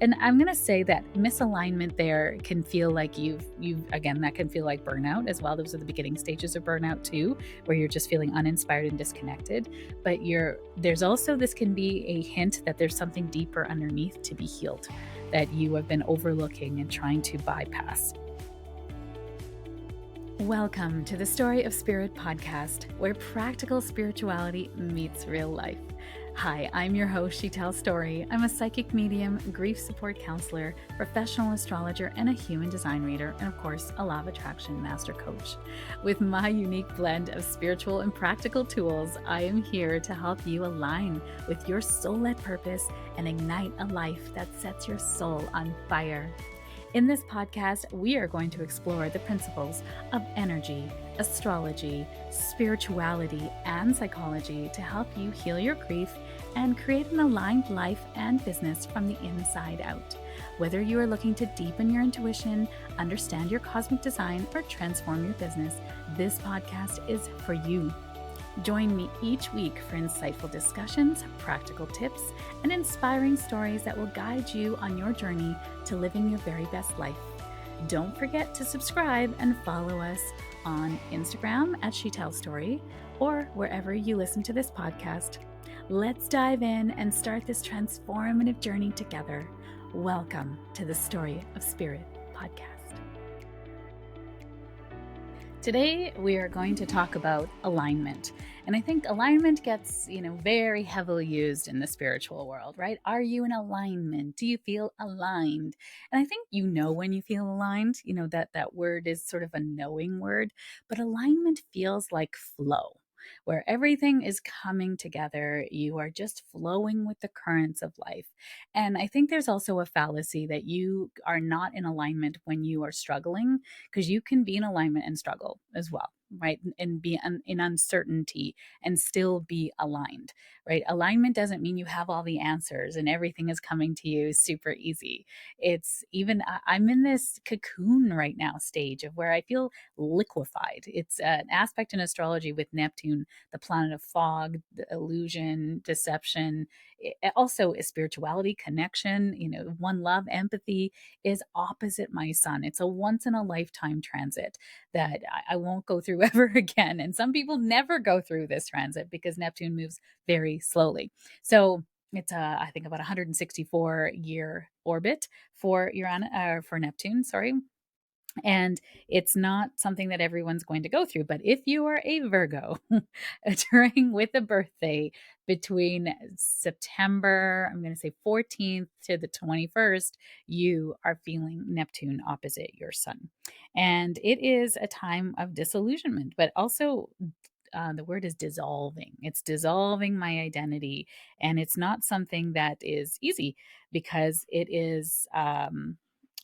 And I'm going to say that misalignment there can feel like again, that can feel like burnout as well. Those are the beginning stages of burnout too, where you're just feeling uninspired and disconnected. But there's also, this can be a hint that there's something deeper underneath to be healed that you have been overlooking and trying to bypass. Welcome to the Story of Spirit podcast, where practical spirituality meets real life. Hi, I'm your host, Sheetal Story. I'm a psychic medium, grief support counselor, professional astrologer, and a human design reader, and of course, a law of attraction master coach. With my unique blend of spiritual and practical tools, I am here to help you align with your soul-led purpose and ignite a life that sets your soul on fire. In this podcast, we are going to explore the principles of energy, astrology, spirituality, and psychology to help you heal your grief and create an aligned life and business from the inside out. Whether you are looking to deepen your intuition, understand your cosmic design, or transform your business, this podcast is for you. Join me each week for insightful discussions, practical tips, and inspiring stories that will guide you on your journey to living your very best life. Don't forget to subscribe and follow us on Instagram at Sheetal Story or wherever you listen to this podcast. Let's dive in and start this transformative journey together. Welcome to the Story of Spirit podcast. Today, we are going to talk about alignment. And I think alignment gets, very heavily used in the spiritual world, right? Are you in alignment? Do you feel aligned? And I think when you feel aligned, that word is sort of a knowing word, but alignment feels like flow, where everything is coming together. You are just flowing with the currents of life. And I think there's also a fallacy that you are not in alignment when you are struggling, because you can be in alignment and struggle as well, right? And be in uncertainty and still be aligned, right? Alignment doesn't mean you have all the answers and everything is coming to you super easy. It's even, I'm in this cocoon right now stage of where I feel liquefied. It's an aspect in astrology with Neptune, the planet of fog, the illusion, deception, also a spirituality, connection, one love, empathy is opposite my sun. It's a once in a lifetime transit that I won't go through ever again. And some people never go through this transit because Neptune moves very slowly. So it's I think about 164-year orbit for for Neptune, sorry. And it's not something that everyone's going to go through. But if you are a Virgo with a birthday between September, I'm going to say 14th to the 21st, you are feeling Neptune opposite your sun. And it is a time of disillusionment, but also the word is dissolving. It's dissolving my identity. And it's not something that is easy because it is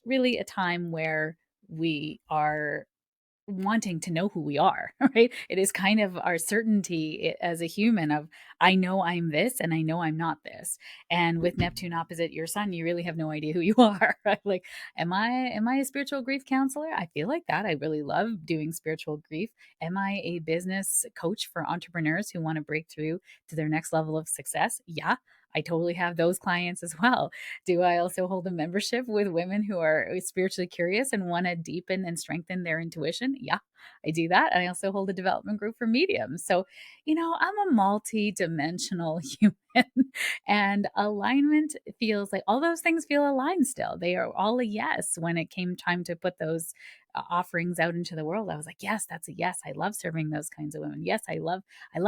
really a time where we are wanting to know who we are, right? It is kind of our certainty as a human of, I know I'm this and I know I'm not this. And with Neptune opposite your sun, you really have no idea who you are, right? Like, am I a spiritual grief counselor? I feel like that. I really love doing spiritual grief. Am I a business coach for entrepreneurs who want to break through to their next level of success? Yeah. I totally have those clients as well. Do I also hold a membership with women who are spiritually curious and want to deepen and strengthen their intuition? Yeah, I do that. And I also hold a development group for mediums. So, I'm a multi-dimensional human, and alignment feels like all those things feel aligned still. They are all a yes. When it came time to put those offerings out into the world, I was like, yes, that's a yes. I love serving those kinds of women. Yes, I love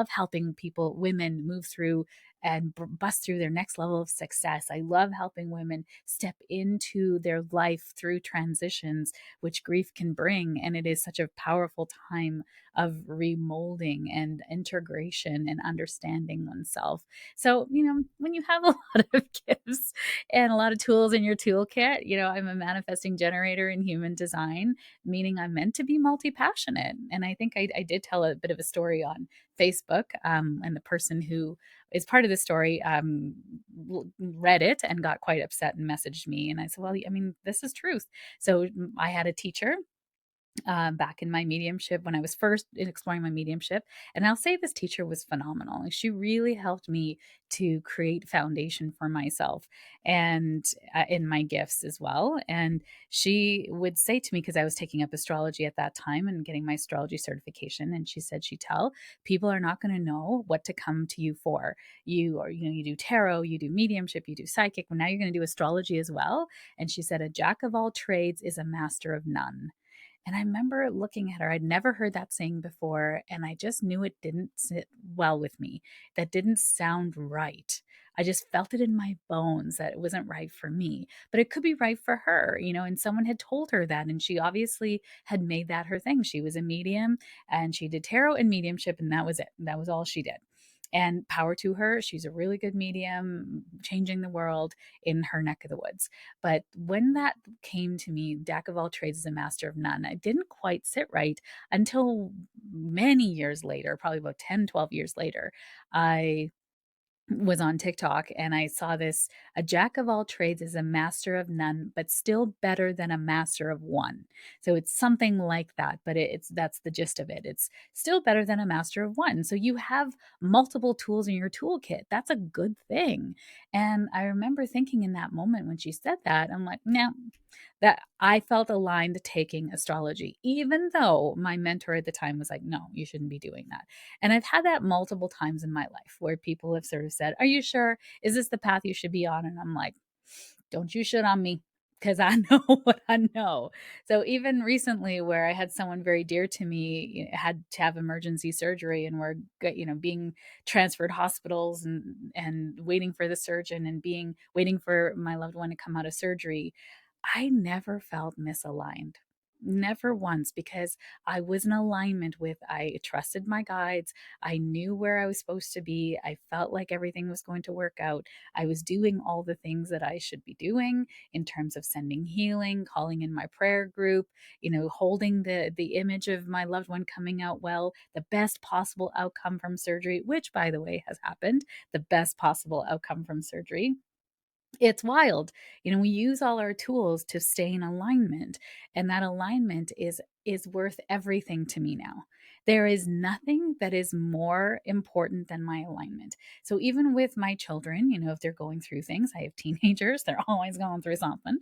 helping women move through and bust through their next level of success. I love helping women step into their life through transitions, which grief can bring. And it is such a powerful time of remolding and integration and understanding oneself. So, when you have a lot of gifts and a lot of tools in your toolkit, I'm a manifesting generator in human design, meaning I'm meant to be multi-passionate. And I think I did tell a bit of a story on Facebook, and the person who is part of the story read it and got quite upset and messaged me. And I said, well, I mean, this is truth. So I had a teacher back in my mediumship when I was first exploring my mediumship. And I'll say this teacher was phenomenal. Like, she really helped me to create foundation for myself and in my gifts as well. And she would say to me, because I was taking up astrology at that time and getting my astrology certification, and she said, Sheetal, people are not going to know what to come to you for. You do tarot, you do mediumship, you do psychic. Well, now you're going to do astrology as well. And she said, a jack of all trades is a master of none. And I remember looking at her. I'd never heard that saying before, and I just knew it didn't sit well with me. That didn't sound right. I just felt it in my bones that it wasn't right for me, but it could be right for her, and someone had told her that, and she obviously had made that her thing. She was a medium and she did tarot and mediumship, and that was it. That was all she did. And power to her. She's a really good medium, changing the world in her neck of the woods. But when that came to me, Jack of all trades is a master of none, it didn't quite sit right until many years later, probably about 10, 12 years later. I was on TikTok and I saw this: a jack of all trades is a master of none, but still better than a master of one. So it's something like that, but it's that's the gist of it. It's still better than a master of one. So you have multiple tools in your toolkit. That's a good thing. And I remember thinking in that moment when she said that, I'm like, no, that I felt aligned taking astrology, even though my mentor at the time was like, no, you shouldn't be doing that. And I've had that multiple times in my life where people have sort of said, are you sure? Is this the path you should be on? And I'm like, don't you shit on me, because I know what I know. So even recently, where I had someone very dear to me had to have emergency surgery, and we're being transferred hospitals and waiting for the surgeon and being waiting for my loved one to come out of surgery, I never felt misaligned. Never once, because I was in alignment with, I trusted my guides. I knew where I was supposed to be. I felt like everything was going to work out. I was doing all the things that I should be doing in terms of sending healing, calling in my prayer group, holding the image of my loved one coming out well, the best possible outcome from surgery, which by the way has happened, the best possible outcome from surgery. It's wild. We use all our tools to stay in alignment, and that alignment is worth everything to me now. There is nothing that is more important than my alignment. So even with my children, if they're going through things, I have teenagers, they're always going through something.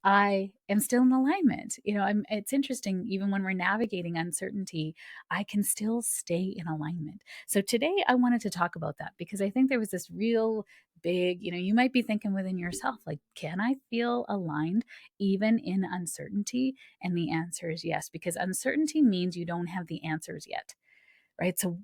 I am still in alignment. It's interesting, even when we're navigating uncertainty, I can still stay in alignment. So today I wanted to talk about that because I think there was this real big, you might be thinking within yourself, like, can I feel aligned even in uncertainty? And the answer is yes, because uncertainty means you don't have the answers yet, right? So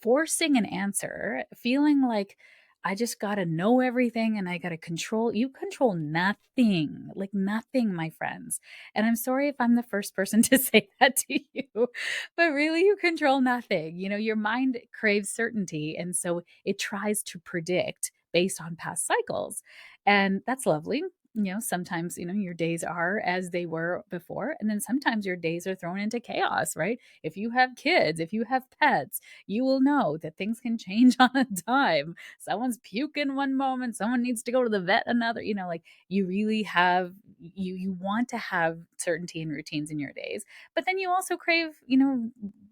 forcing an answer, feeling like I just got to know everything and I got to control, you control nothing, like nothing, my friends. And I'm sorry if I'm the first person to say that to you, but really you control nothing. Your mind craves certainty. And so it tries to predict based on past cycles. And that's lovely. Sometimes, your days are as they were before. And then sometimes your days are thrown into chaos, right? If you have kids, if you have pets, you will know that things can change on a dime. Someone's puking one moment, someone needs to go to the vet another, like you really have you want to have certainty and routines in your days. But then you also crave,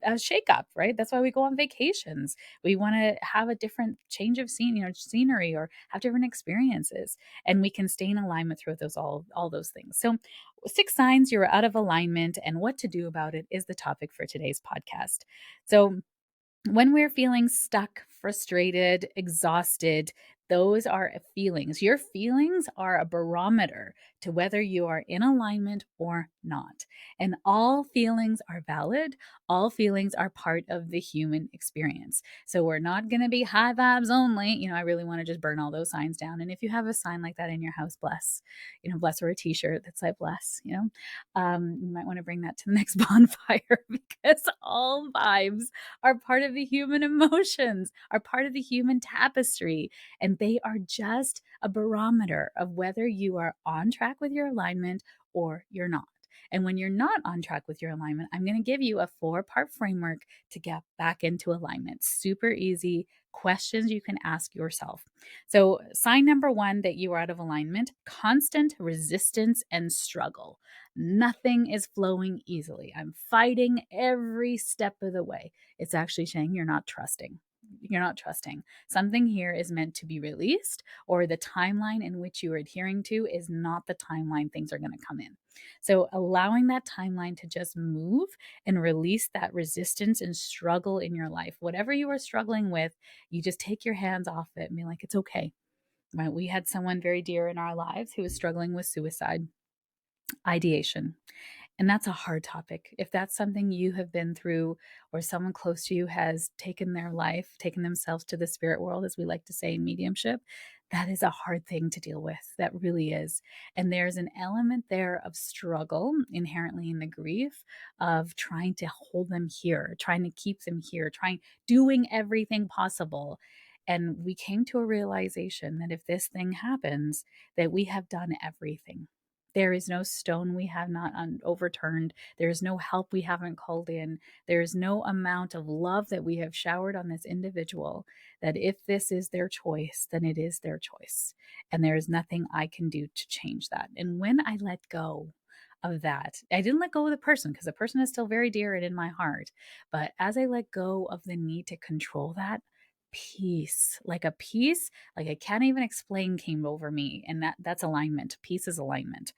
a shake up, right? That's why we go on vacations. We want to have a different change of scenery or have different experiences. And we can stay in alignment through those all those things. So 6 signs you're out of alignment and what to do about it is the topic for today's podcast. So when we're feeling stuck, frustrated, exhausted, those are feelings. Your feelings are a barometer to whether you are in alignment or not. And all feelings are valid. All feelings are part of the human experience. So we're not going to be high vibes only. I really want to just burn all those signs down. And if you have a sign like that in your house, bless, bless, or a t-shirt that's like bless, you might want to bring that to the next bonfire because all vibes are part of the human emotions, are part of the human tapestry, and they are just a barometer of whether you are on track with your alignment or you're not. And when you're not on track with your alignment, I'm going to give you a 4-part framework to get back into alignment. Super easy questions you can ask yourself. So, sign number 1 that you are out of alignment: constant resistance and struggle. Nothing is flowing easily. I'm fighting every step of the way. It's actually saying you're not trusting. You're not trusting. Something here is meant to be released, or the timeline in which you are adhering to is not the timeline things are going to come in. So, allowing that timeline to just move and release that resistance and struggle in your life, whatever you are struggling with, you just take your hands off it and be like, it's okay. Right? We had someone very dear in our lives who was struggling with suicide ideation. And that's a hard topic. If that's something you have been through, or someone close to you has taken their life, taken themselves to the spirit world, as we like to say in mediumship, that is a hard thing to deal with. That really is. And there's an element there of struggle inherently in the grief, of trying to hold them here, trying to keep them here, doing everything possible. And we came to a realization that if this thing happens, that we have done everything. There is no stone we have not overturned. There is no help we haven't called in. There is no amount of love that we have showered on this individual, that if this is their choice, then it is their choice. And there is nothing I can do to change that. And when I let go of that, I didn't let go of the person, because the person is still very dear and in my heart. But as I let go of the need to control that, peace, like a peace, like I can't even explain, came over me. And that's alignment. Peace is alignment.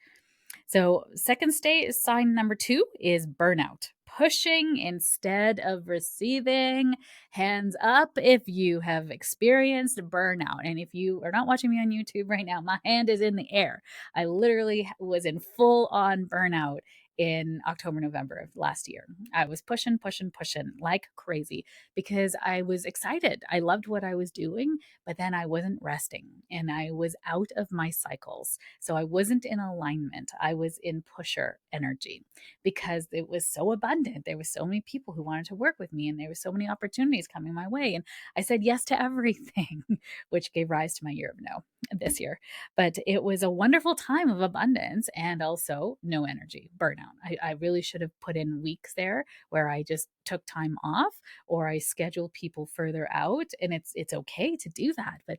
So, second state is sign number 2 is burnout. Pushing instead of receiving. Hands up if you have experienced burnout. And if you are not watching me on YouTube right now, my hand is in the air. I literally was in full on burnout in October, November of last year. I was pushing, pushing, pushing like crazy because I was excited. I loved what I was doing, but then I wasn't resting and I was out of my cycles. So I wasn't in alignment. I was in pusher energy because it was so abundant. There were so many people who wanted to work with me and there were so many opportunities coming my way. And I said yes to everything, which gave rise to my year of no this year. But it was a wonderful time of abundance and also no energy, burnout. I really should have put in weeks there where I just took time off, or I scheduled people further out. And it's okay to do that. But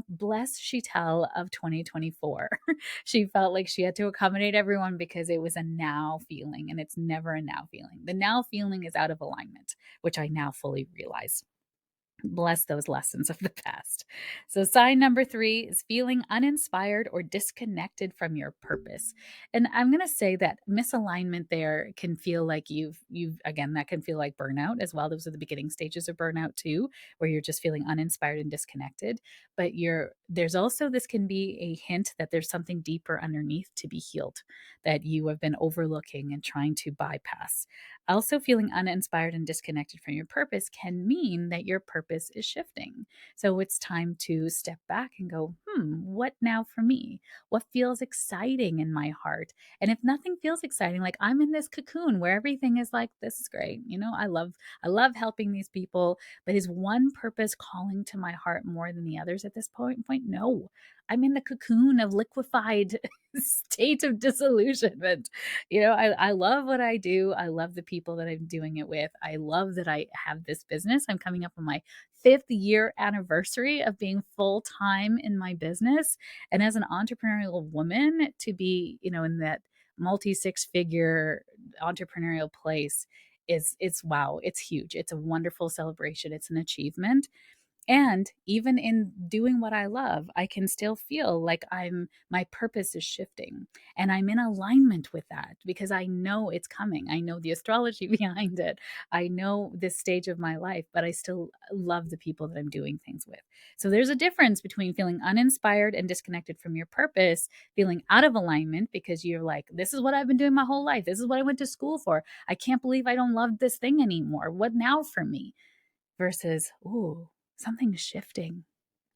bless Sheetal of 2024. She felt like she had to accommodate everyone because it was a now feeling, and it's never a now feeling. The now feeling is out of alignment, which I now fully realize. Bless those lessons of the past. So, sign number 3 is feeling uninspired or disconnected from your purpose. And I'm going to say that misalignment there can feel like again, that can feel like burnout as well. Those are the beginning stages of burnout too, where you're just feeling uninspired and disconnected. But there's also, this can be a hint that there's something deeper underneath to be healed that you have been overlooking and trying to bypass. Also, feeling uninspired and disconnected from your purpose can mean that your purpose is shifting. So it's time to step back and go, what now for me? What feels exciting in my heart? And if nothing feels exciting, like I'm in this cocoon where everything is like, this is great. I love helping these people, but is one purpose calling to my heart more than the others at this point? No. I'm in the cocoon of liquefied state of disillusionment. I love what I do. I love the people that I'm doing it with. I love that I have this business. I'm coming up on my 5th year anniversary of being full time in my business. And as an entrepreneurial woman, to be, in that multi 6-figure entrepreneurial place it's wow, it's huge. It's a wonderful celebration. It's an achievement. And even in doing what I love, I can still feel like my purpose is shifting, and I'm in alignment with that because I know it's coming. I know the astrology behind it. I know this stage of my life, but I still love the people that I'm doing things with. So there's a difference between feeling uninspired and disconnected from your purpose, feeling out of alignment because you're like, this is what I've been doing my whole life. This is what I went to school for. I can't believe I don't love this thing anymore. What now for me? Versus, ooh, something's shifting.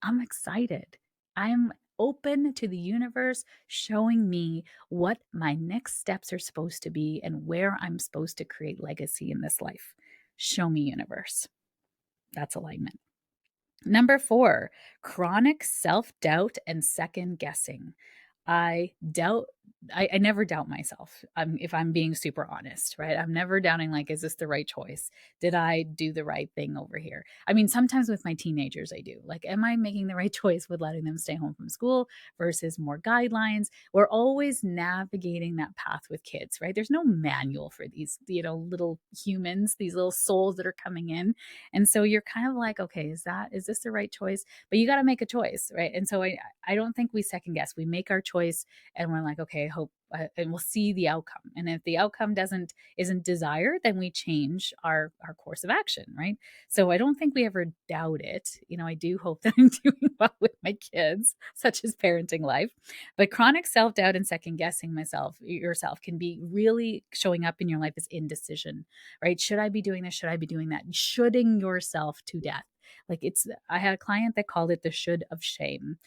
I'm excited. I'm open to the universe showing me what my next steps are supposed to be and where I'm supposed to create legacy in this life. Show me, universe. That's alignment. Number 4, chronic self doubt and second guessing. I doubt I never doubt myself. If I'm being super honest, right? I'm never doubting, like, is this the right choice? Did I do the right thing over here? I mean, sometimes with my teenagers, I do. Like, am I making the right choice with letting them stay home from school versus more guidelines? We're always navigating that path with kids, right? There's no manual for these, little humans, these little souls that are coming in. And so you're kind of like, okay, is this the right choice? But you got to make a choice, right? And so I don't think we second guess. We make our choice and we're like, okay, I hope, and we'll see the outcome. And if the outcome isn't desired, then we change our course of action, right? So I don't think we ever doubt it. I do hope that I'm doing well with my kids, such as parenting life. But chronic self doubt and second guessing yourself can be really showing up in your life as indecision, right? Should I be doing this? Should I be doing that? Shoulding yourself to death. I had a client that called it the should of shame.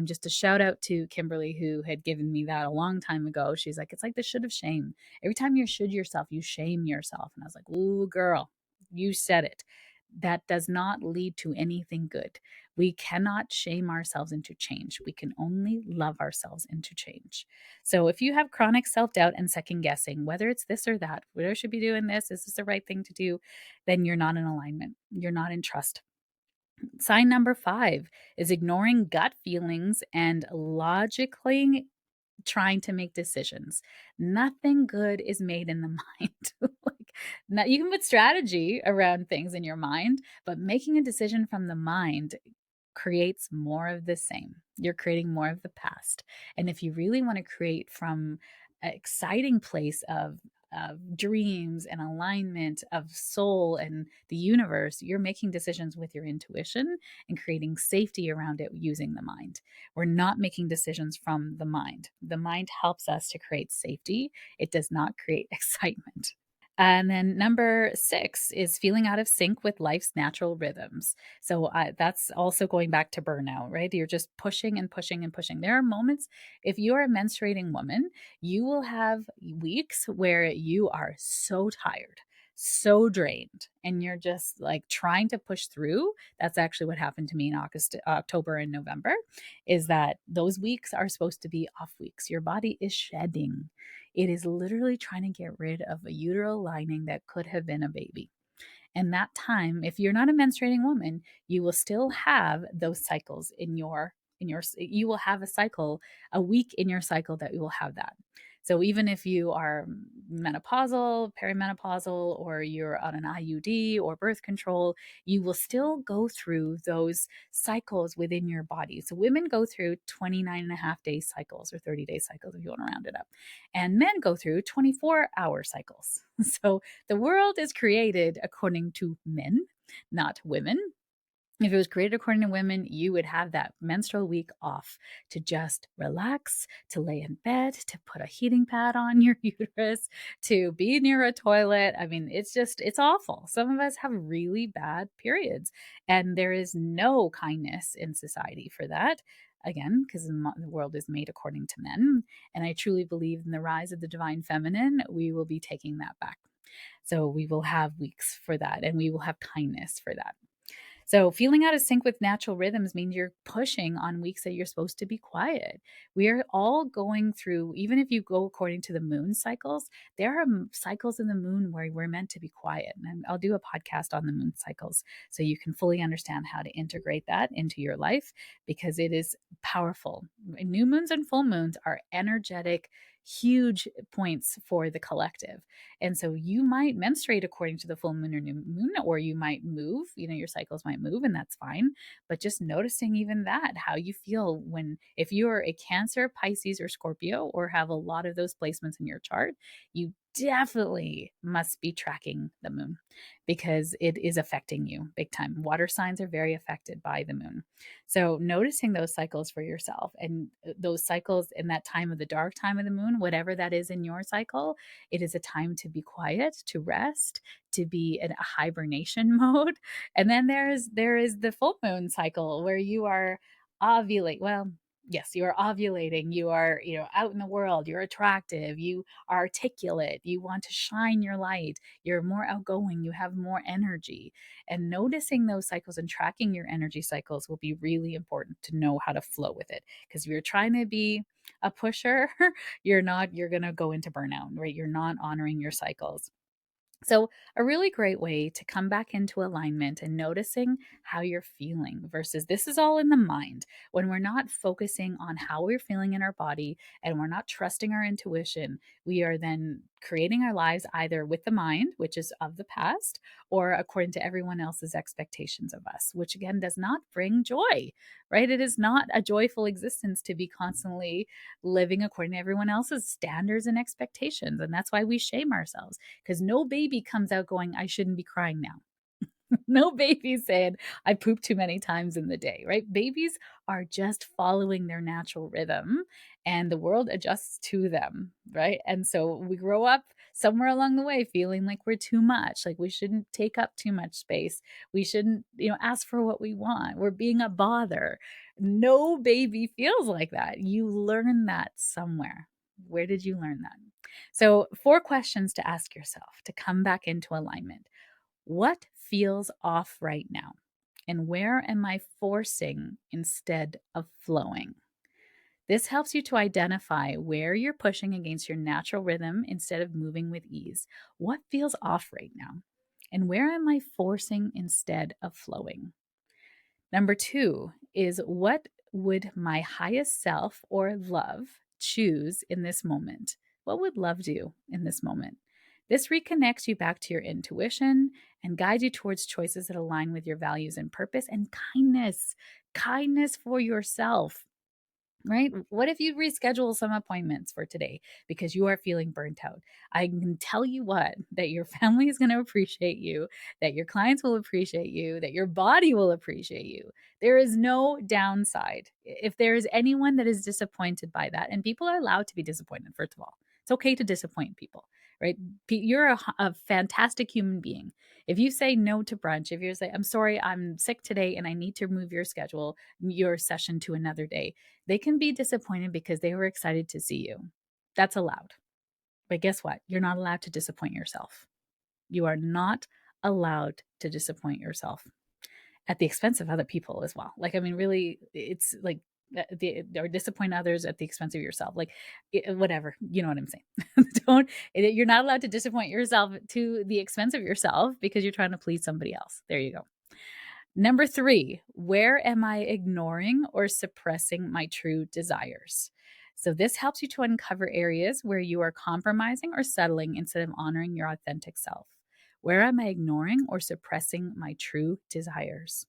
Just a shout out to Kimberly, who had given me that a long time ago. She's like, it's like the should of shame. Every time you should yourself, you shame yourself. And I was like, ooh, girl, you said it. That does not lead to anything good. We cannot shame ourselves into change. We can only love ourselves into change. So if you have chronic self doubt and second guessing, whether it's this or that, whether I should be doing this, is this the right thing to do? Then you're not in alignment. You're not in trust. Sign number 5 is ignoring gut feelings and logically trying to make decisions. Nothing good is made in the mind. You can put strategy around things in your mind, but making a decision from the mind creates more of the same. You're creating more of the past. And if you really want to create from an exciting place of dreams and alignment of soul and the universe, you're making decisions with your intuition and creating safety around it using the mind. We're not making decisions from the mind. The mind helps us to create safety, it does not create excitement. And then number 6 is feeling out of sync with life's natural rhythms. So that's also going back to burnout, right? You're just pushing and pushing and pushing. There are moments, if you're a menstruating woman, you will have weeks where you are so tired, so drained, and you're just like trying to push through. That's actually what happened to me in October and November, is that those weeks are supposed to be off weeks. Your body is shedding. It is literally trying to get rid of a uteral lining that could have been a baby. And that time, if you're not a menstruating woman, you will still have those cycles you will have a cycle, a week in your cycle that you will have that. So even if you are menopausal, perimenopausal, or you're on an IUD or birth control, you will still go through those cycles within your body. So women go through 29.5-day cycles or 30-day cycles if you want to round it up. And men go through 24-hour cycles. So the world is created according to men, not women. If it was created according to women, you would have that menstrual week off to just relax, to lay in bed, to put a heating pad on your uterus, to be near a toilet. I mean, it's awful. Some of us have really bad periods, and there is no kindness in society for that. Again, because the world is made according to men. And I truly believe in the rise of the divine feminine, we will be taking that back. So we will have weeks for that, and we will have kindness for that. So, feeling out of sync with natural rhythms means you're pushing on weeks that you're supposed to be quiet. We're all going through, even if you go according to the moon cycles, there are cycles in the moon where we're meant to be quiet. And I'll do a podcast on the moon cycles so you can fully understand how to integrate that into your life because it is powerful. New moons and full moons are energetic, huge points for the collective. And so you might menstruate according to the full moon or new moon, or you might move, your cycles might move, and that's fine. But just noticing even that, how you feel if you're a Cancer, Pisces, or Scorpio, or have a lot of those placements in your chart, you definitely must be tracking the moon because it is affecting you big time. Water signs are very affected by the moon. So noticing those cycles for yourself and those cycles in that time of the dark time of the moon, whatever that is in your cycle, it is a time to be quiet, to rest, to be in a hibernation mode. And then there is the full moon cycle where you are ovulate. Well, yes, you are ovulating. You are, out in the world. You're attractive. You are articulate. You want to shine your light. You're more outgoing. You have more energy. And noticing those cycles and tracking your energy cycles will be really important to know how to flow with it. Because if you're trying to be a pusher, you're going to go into burnout, right? You're not honoring your cycles. So, a really great way to come back into alignment and noticing how you're feeling versus this is all in the mind. When we're not focusing on how we're feeling in our body and we're not trusting our intuition, we are then creating our lives either with the mind, which is of the past, or according to everyone else's expectations of us, which again does not bring joy, right? It is not a joyful existence to be constantly living according to everyone else's standards and expectations. And that's why we shame ourselves because no baby comes out going, I shouldn't be crying now. No baby saying, I pooped too many times in the day, right? Babies are just following their natural rhythm and the world adjusts to them, right? And so we grow up somewhere along the way feeling like we're too much, like we shouldn't take up too much space. We shouldn't, ask for what we want. We're being a bother. No baby feels like that. You learn that somewhere. Where did you learn that? So, 4 questions to ask yourself to come back into alignment. What feels off right now? And where am I forcing instead of flowing? This helps you to identify where you're pushing against your natural rhythm instead of moving with ease. What feels off right now? And where am I forcing instead of flowing? Number 2 is what would my highest self or love choose in this moment? What would love do in this moment? This reconnects you back to your intuition and guides you towards choices that align with your values and purpose and kindness, kindness for yourself. Right? What if you reschedule some appointments for today because you are feeling burnt out? I can tell you what, that your family is going to appreciate you, that your clients will appreciate you, that your body will appreciate you. There is no downside. If there is anyone that is disappointed by that, and people are allowed to be disappointed, first of all, it's okay to disappoint people, right? You're a fantastic human being. If you say no to brunch, if you say, I'm sorry, I'm sick today and I need to move your schedule, your session to another day, they can be disappointed because they were excited to see you. That's allowed. But guess what? You're not allowed to disappoint yourself. You are not allowed to disappoint yourself at the expense of other people as well. Like, I mean, really, it's like, or disappoint others at the expense of yourself. Like, whatever, you know what I'm saying. You're not allowed to disappoint yourself to the expense of yourself because you're trying to please somebody else. There you go. Number 3, where am I ignoring or suppressing my true desires? So, this helps you to uncover areas where you are compromising or settling instead of honoring your authentic self. Where am I ignoring or suppressing my true desires?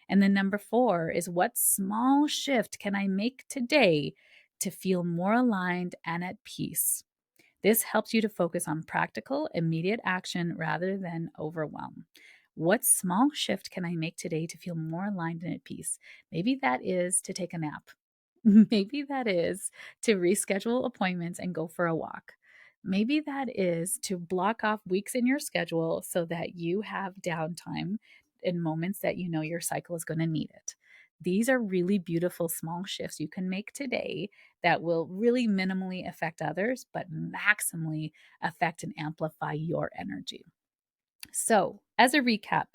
And then number 4 is what small shift can I make today to feel more aligned and at peace? This helps you to focus on practical, immediate action rather than overwhelm. What small shift can I make today to feel more aligned and at peace? Maybe that is to take a nap. Maybe that is to reschedule appointments and go for a walk. Maybe that is to block off weeks in your schedule so that you have downtime in moments that you know your cycle is going to need it. These are really beautiful small shifts you can make today that will really minimally affect others, but maximally affect and amplify your energy. So, as a recap,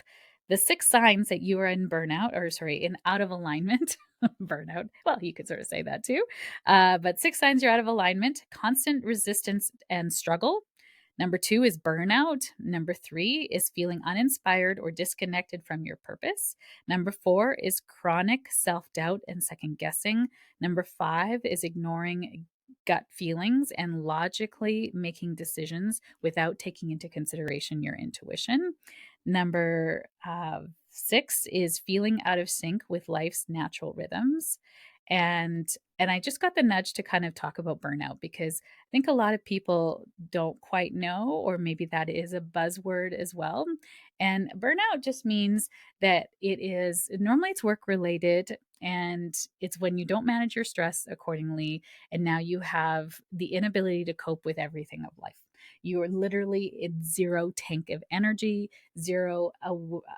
the 6 signs that you are in burnout, or sorry, in out of alignment, burnout, well, you could sort of say that too. But 6 signs you're out of alignment: constant resistance and struggle. Number 2 is burnout. Number 3 is feeling uninspired or disconnected from your purpose. Number 4 is chronic self doubt and second guessing. Number 5 is ignoring gut feelings and logically making decisions without taking into consideration your intuition. Number 6 is feeling out of sync with life's natural rhythms. And I just got the nudge to kind of talk about burnout because I think a lot of people don't quite know, or maybe that is a buzzword as well. And burnout just means that it is normally it's work related, and it's when you don't manage your stress accordingly and now you have the inability to cope with everything of life. You are literally in zero tank of energy, zero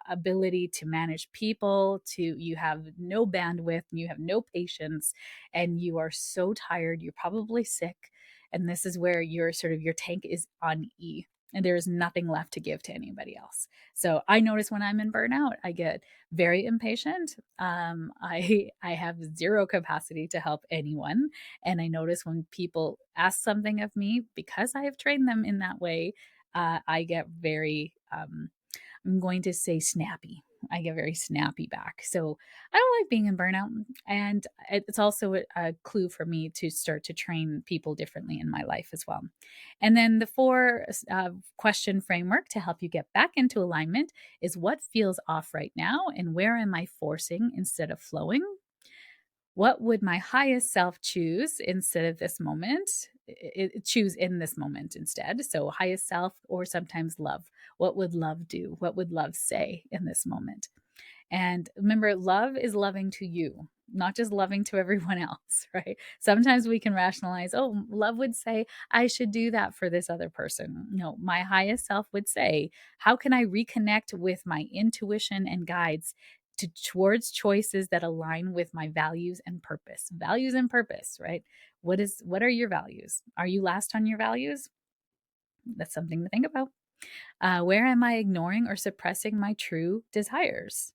ability to manage people, you have no bandwidth, you have no patience, and you are so tired, you're probably sick. And this is where your tank is on E. and there is nothing left to give to anybody else. So I notice when I'm in burnout, I get very impatient. I have zero capacity to help anyone, and I notice when people ask something of me because I have trained them in that way, I get very I'm going to say snappy. I get very snappy back. So I don't like being in burnout. And it's also a clue for me to start to train people differently in my life as well. And then the four question framework to help you get back into alignment is what feels off right now and where am I forcing instead of flowing? What would my highest self choose instead of this moment? Choose in this moment instead. So, highest self, or sometimes love. What would love do? What would love say in this moment? And remember, love is loving to you, not just loving to everyone else, right? Sometimes we can rationalize, oh, love would say, I should do that for this other person. No, my highest self would say, how can I reconnect with my intuition and guides towards choices that align with my values and purpose? Values and purpose, right? What are your values? Are you last on your values? That's something to think about. Where am I ignoring or suppressing my true desires?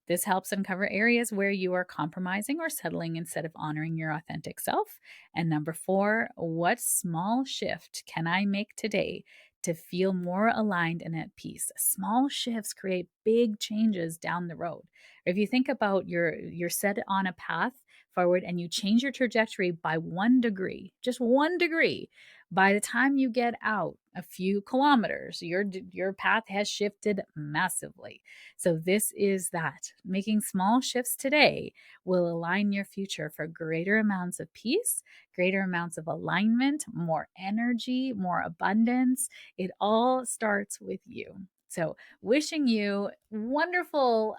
This helps uncover areas where you are compromising or settling instead of honoring your authentic self. And number four, what small shift can I make today to feel more aligned and at peace? Small shifts create big changes down the road. If you think about you're set on a path forward and you change your trajectory by 1 degree, just 1 degree, by the time you get out a few kilometers, your path has shifted massively. So, this is that. Making small shifts today will align your future for greater amounts of peace, greater amounts of alignment, more energy, more abundance. It all starts with you. So, wishing you wonderful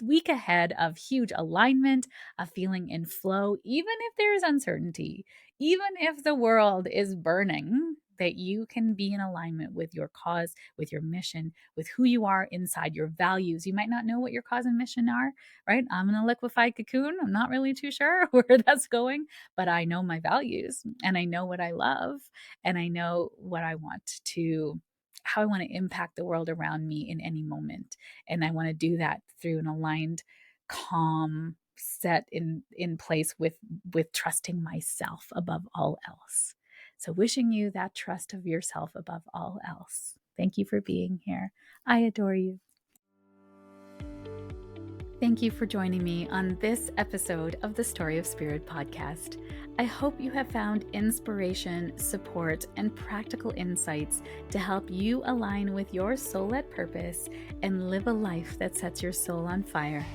week ahead of huge alignment, of feeling in flow, even if there is uncertainty, even if the world is burning, that you can be in alignment with your cause, with your mission, with who you are inside, your values. You might not know what your cause and mission are, right? I'm in a liquefied cocoon. I'm not really too sure where that's going, but I know my values and I know what I love and I know what I want to, how I want to impact the world around me in any moment. And I want to do that through an aligned, calm, set in place with trusting myself above all else. So wishing you that trust of yourself above all else. Thank you for being here. I adore you. Thank you for joining me on this episode of the Story of Spirit podcast. I hope you have found inspiration, support, and practical insights to help you align with your soul-led purpose and live a life that sets your soul on fire.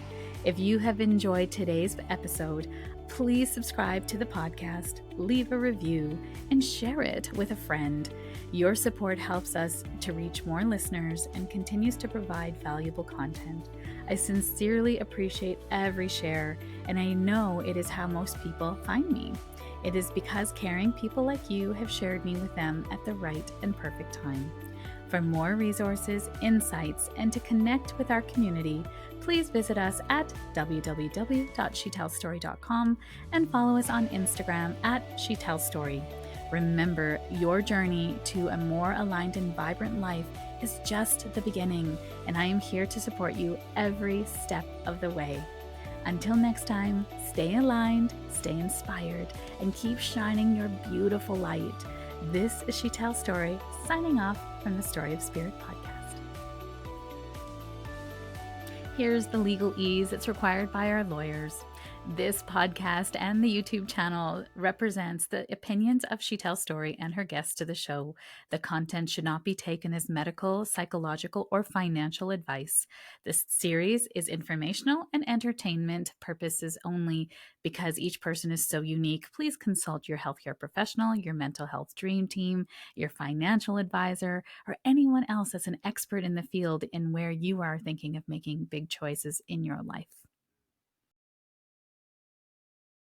If you have enjoyed today's episode, please subscribe to the podcast, leave a review, and share it with a friend. Your support helps us to reach more listeners and continues to provide valuable content. I sincerely appreciate every share, and I know it is how most people find me. It is because caring people like you have shared me with them at the right and perfect time. For more resources, insights, and to connect with our community, please visit us at www.sheetalstory.com and follow us on Instagram at sheetalstory. Remember, your journey to a more aligned and vibrant life is just the beginning, and I am here to support you every step of the way. Until next time, stay aligned, stay inspired, and keep shining your beautiful light. This is Sheetal Story, signing off from the Story of Spirit podcast. Here's the legal ease that's required by our lawyers. This podcast and the YouTube channel represents the opinions of Sheetal Story and her guests to the show. The content should not be taken as medical, psychological, or financial advice. This series is informational and entertainment purposes only. Because each person is so unique, please consult your healthcare professional, your mental health dream team, your financial advisor, or anyone else that's an expert in the field in where you are thinking of making big choices in your life.